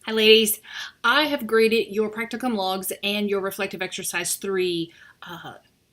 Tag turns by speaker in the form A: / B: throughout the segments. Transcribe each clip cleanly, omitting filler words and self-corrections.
A: Hi ladies, I have graded your practicum logs and your reflective exercise 3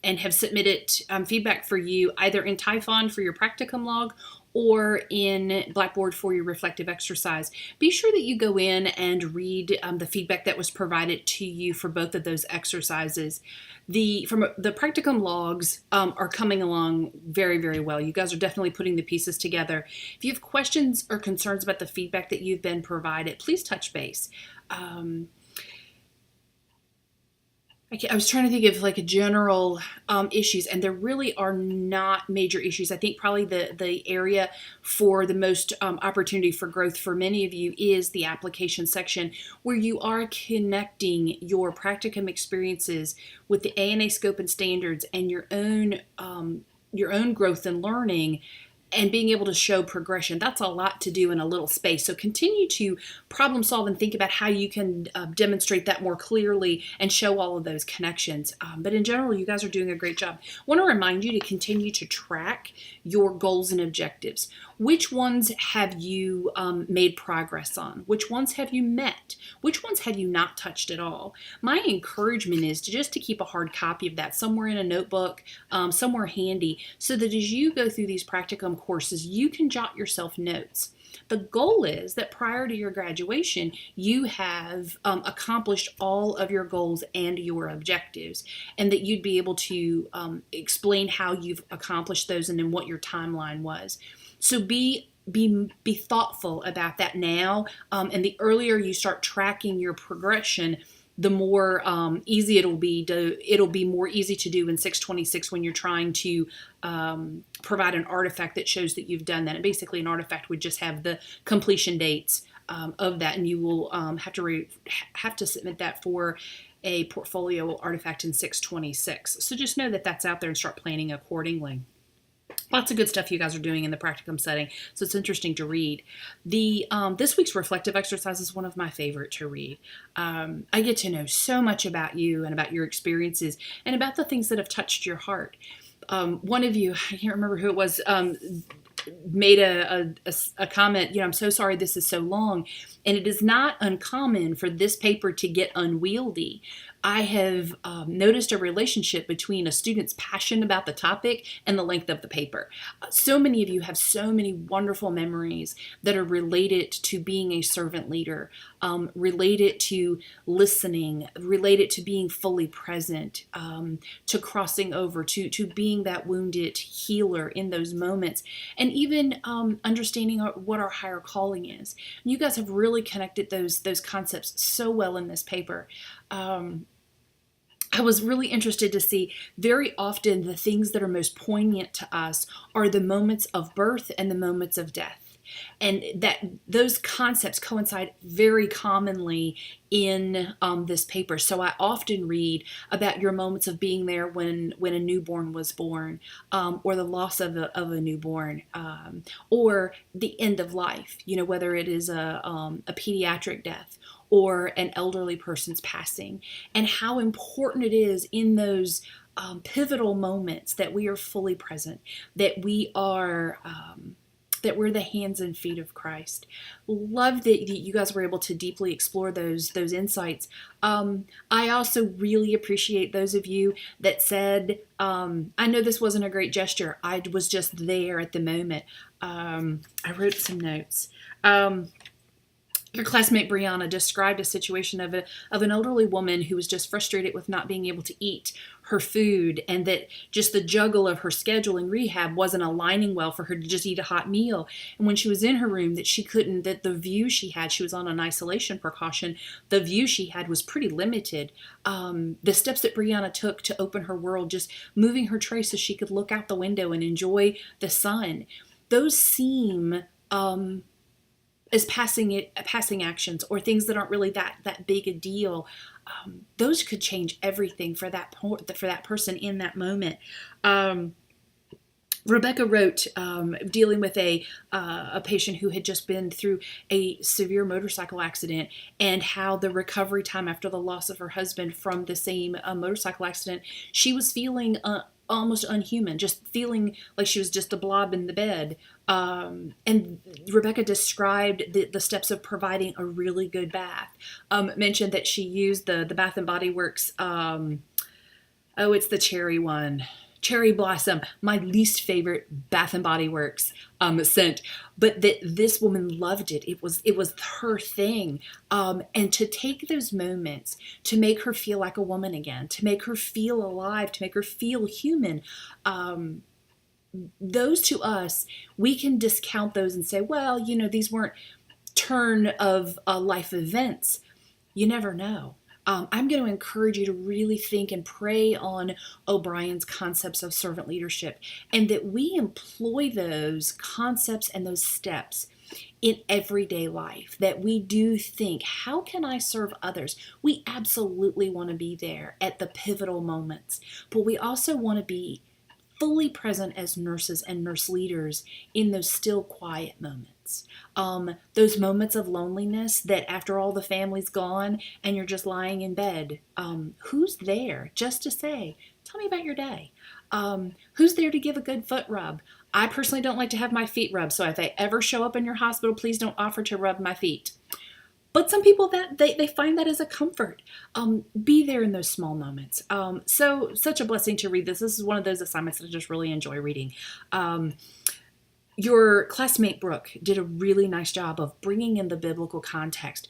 A: and have submitted feedback for you either in Typhon for your practicum log or in Blackboard for your reflective exercise. Be sure that you go in and read the feedback that was provided to you for both of those exercises. The practicum logs are coming along very, very well. You guys are definitely putting the pieces together. If you have questions or concerns about the feedback that you've been provided, please touch base. I was trying to think of like a general issues, and there really are not major issues. I think probably the area for the most opportunity for growth for many of you is the application section, where you are connecting your practicum experiences with the ANA scope and standards and your own growth and learning, and being able to show progression. That's a lot to do in a little space. So continue to problem solve and think about how you can demonstrate that more clearly and show all of those connections. But in general, you guys are doing a great job. I want to remind you to continue to track your goals and objectives. Which ones have you made progress on? Which ones have you met? Which ones have you not touched at all? My encouragement is to keep a hard copy of that somewhere in a notebook, somewhere handy, so that as you go through these practicum courses, you can jot yourself notes. The goal is that prior to your graduation, you have accomplished all of your goals and your objectives, and that you'd be able to explain how you've accomplished those and then what your timeline was. So be thoughtful about that now, and the earlier you start tracking your progression, the more easy it'll be more easy to do in 626 when you're trying to provide an artifact that shows that you've done that. And basically an artifact would just have the completion dates of that, and you will have to submit that for a portfolio artifact in 626. So just know that that's out there and start planning accordingly. Lots of good stuff you guys are doing in the practicum setting, so it's interesting to read. This week's reflective exercise is one of my favorite to read. I get to know so much about you and about your experiences and about the things that have touched your heart. One of you, I can't remember who it was, made a comment, I'm so sorry this is so long, and it is not uncommon for this paper to get unwieldy. I have noticed a relationship between a student's passion about the topic and the length of the paper. So many of you have so many wonderful memories that are related to being a servant leader, related to listening, related to being fully present, to crossing over, to being that wounded healer in those moments, and even understanding what our higher calling is. And you guys have really connected those concepts so well in this paper. I was really interested to see very often the things that are most poignant to us are the moments of birth and the moments of death. And that those concepts coincide very commonly in this paper. So I often read about your moments of being there when a newborn was born, or the loss of a newborn, or the end of life, whether it is a pediatric death or an elderly person's passing, and how important it is in those pivotal moments that we are fully present, that we are that we're the hands and feet of Christ. Love that you guys were able to deeply explore those insights. I also really appreciate those of you that said, I know this wasn't a great gesture, I was just there at the moment. I wrote some notes. Your classmate Brianna described a situation of an elderly woman who was just frustrated with not being able to eat her food, and that just the juggle of her schedule in rehab wasn't aligning well for her to just eat a hot meal. And when she was in her room, that the view she had, she was on an isolation precaution, the view she had was pretty limited. The steps that Brianna took to open her world, just moving her tray so she could look out the window and enjoy the sun, those seem as passing actions, or things that aren't really that big a deal. Those could change everything for that person in that moment. Rebecca wrote, dealing with a patient who had just been through a severe motorcycle accident, and how the recovery time after the loss of her husband from the same motorcycle accident, she was feeling almost unhuman, just feeling like she was just a blob in the bed. And Rebecca described the steps of providing a really good bath. Mentioned that she used the Bath and Body Works. Oh, it's the cherry one. Cherry Blossom, my least favorite Bath and Body Works scent, but that this woman loved it. It was her thing, and to take those moments to make her feel like a woman again, to make her feel alive, to make her feel human. Those to us, we can discount those and say, well, these weren't turn of life events. You never know. I'm going to encourage you to really think and pray on O'Brien's concepts of servant leadership, and that we employ those concepts and those steps in everyday life, that we do think, how can I serve others? We absolutely want to be there at the pivotal moments, but we also want to be fully present as nurses and nurse leaders in those still quiet moments. Those moments of loneliness that after all the family's gone and you're just lying in bed, who's there just to say, tell me about your day? Who's there to give a good foot rub? I personally don't like to have my feet rubbed, so if I ever show up in your hospital, please don't offer to rub my feet. But some people that they find that as a comfort. Be there in those small moments. So such a blessing to read this. This is one of those assignments that I just really enjoy reading. Your classmate Brooke did a really nice job of bringing in the biblical context.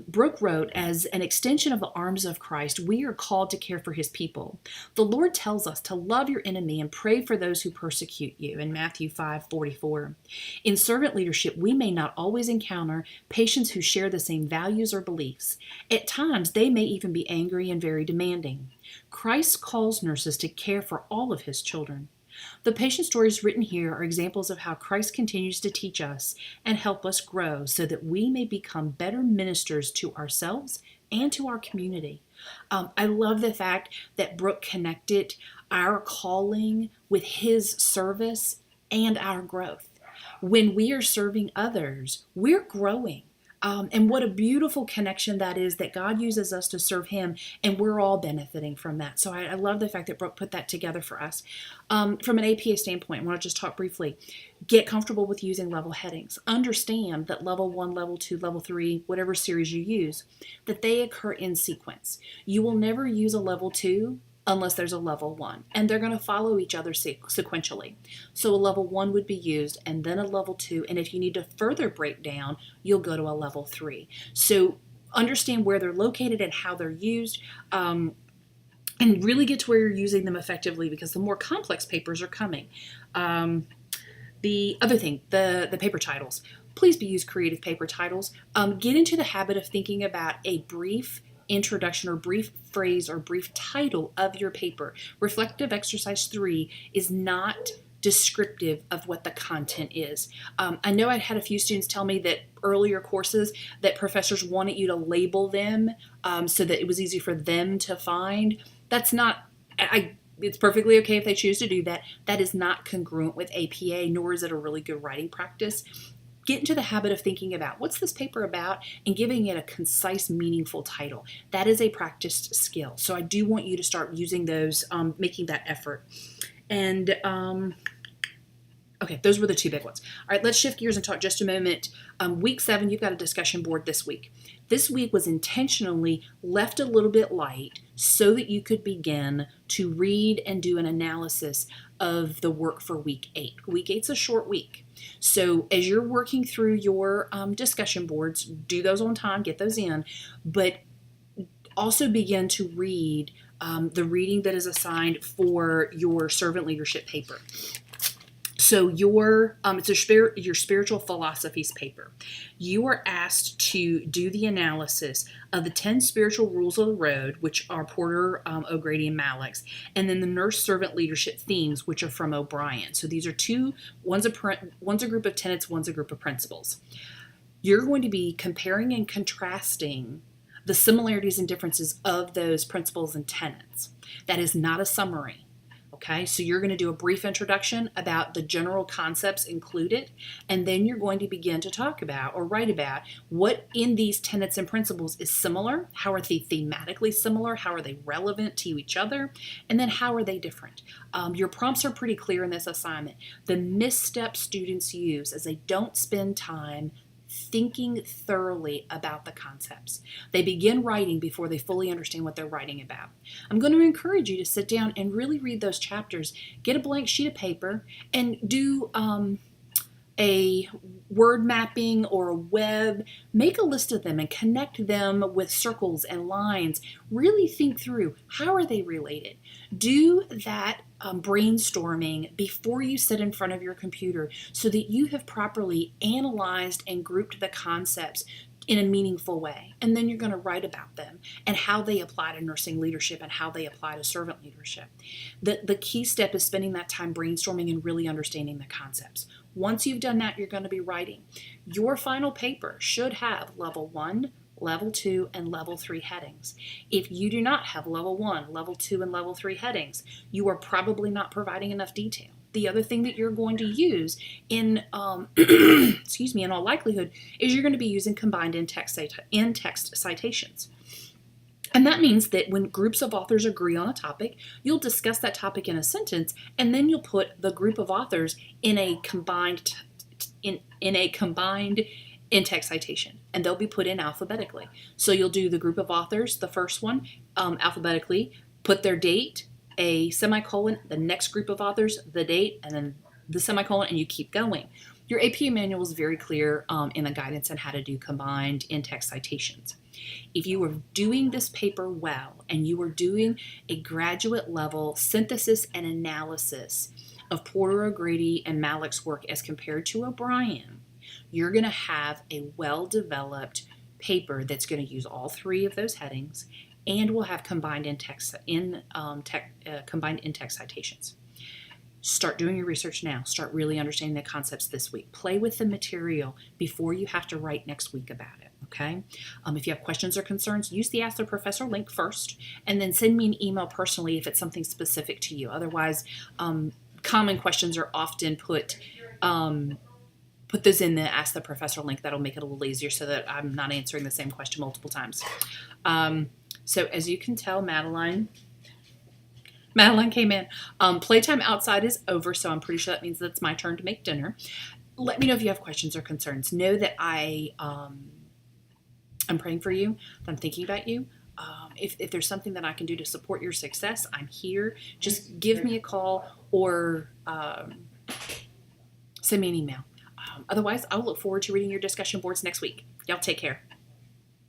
A: Brooke wrote, as an extension of the arms of Christ, we are called to care for his people. The Lord tells us to love your enemy and pray for those who persecute you in Matthew 5:44. In servant leadership, we may not always encounter patients who share the same values or beliefs. At times, they may even be angry and very demanding. Christ calls nurses to care for all of his children. The patient stories written here are examples of how Christ continues to teach us and help us grow so that we may become better ministers to ourselves and to our community. I love the fact that Brooke connected our calling with his service and our growth. When we are serving others, we're growing. And what a beautiful connection that is, that God uses us to serve him, and we're all benefiting from that. So I love the fact that Brooke put that together for us. From an APA standpoint, I want to just talk briefly. Get comfortable with using level headings. Understand that level 1, level 2, level 3, whatever series you use, that they occur in sequence. You will never use a level 2 unless there's a level 1, and they're going to follow each other sequentially. So a level 1 would be used, and then a level 2, and if you need to further break down, you'll go to a level 3. So understand where they're located and how they're used, and really get to where you're using them effectively, because the more complex papers are coming. The other thing, the paper titles. Please use creative paper titles. Get into the habit of thinking about a brief introduction or brief phrase or brief title of your paper. Reflective exercise 3 is not descriptive of what the content is. I know I had a few students tell me that earlier courses that professors wanted you to label them so that it was easy for them to find. That's not, it's perfectly okay if they choose to do that. That is not congruent with APA, nor is it a really good writing practice. Get into the habit of thinking about what's this paper about and giving it a concise, meaningful title. That is a practiced skill. So I do want you to start using those, making that effort. And okay, those were the two big ones. All right, let's shift gears and talk just a moment. Week 7, you've got a discussion board this week. This week was intentionally left a little bit light so that you could begin to read and do an analysis of the work for week 8. Week 8's a short week. So as you're working through your discussion boards, do those on time, get those in, but also begin to read the reading that is assigned for your servant leadership paper. So it's your spiritual philosophies paper. You are asked to do the analysis of the 10 spiritual rules of the road, which are Porter, O'Grady, and Malik's, and then the nurse servant leadership themes, which are from O'Brien. So these are one's a group of tenets, one's a group of principles. You're going to be comparing and contrasting the similarities and differences of those principles and tenets. That is not a summary. Okay, so you're going to do a brief introduction about the general concepts included, and then you're going to begin to talk about or write about what in these tenets and principles is similar, how are they thematically similar, how are they relevant to each other, and then how are they different. Your prompts are pretty clear in this assignment. The misstep students use is they don't spend time thinking thoroughly about the concepts. They begin writing before they fully understand what they're writing about. I'm going to encourage you to sit down and really read those chapters, get a blank sheet of paper, and do a word mapping or a web. Make a list of them and connect them with circles and lines. Really think through, how are they related? Do that brainstorming before you sit in front of your computer so that you have properly analyzed and grouped the concepts in a meaningful way. And then you're going to write about them and how they apply to nursing leadership and how they apply to servant leadership. The key step is spending that time brainstorming and really understanding the concepts. Once you've done that, you're going to be writing. Your final paper should have level 1, level 2, and level 3 headings. If you do not have level 1, level 2, and level 3 headings, you are probably not providing enough detail. The other thing that you're going to use in, in all likelihood, is you're going to be using combined in-text citations. And that means that when groups of authors agree on a topic, you'll discuss that topic in a sentence, and then you'll put the group of authors in a combined in-text citation, and they'll be put in alphabetically. So you'll do the group of authors, the first one, alphabetically, put their date, a semicolon, the next group of authors, the date, and then the semicolon, and you keep going. Your APA manual is very clear in the guidance on how to do combined in-text citations. If you are doing this paper well and you are doing a graduate level synthesis and analysis of Porter, O'Grady, and Malik's work as compared to O'Brien, you're going to have a well-developed paper that's going to use all 3 of those headings and will have combined in-text citations. Start doing your research now. Start really understanding the concepts this week. Play with the material before you have to write next week about it, okay? If you have questions or concerns, use the Ask the Professor link first, and then send me an email personally if it's something specific to you. Otherwise, common questions are often put those in the Ask the Professor link. That'll make it a little easier so that I'm not answering the same question multiple times. So as you can tell, Madeline came in. Playtime outside is over, so I'm pretty sure that means that it's my turn to make dinner. Let me know if you have questions or concerns. Know that I'm praying for you, that I'm thinking about you. If there's something that I can do to support your success, I'm here. Just give me a call or send me an email. Otherwise, I'll look forward to reading your discussion boards next week. Y'all take care.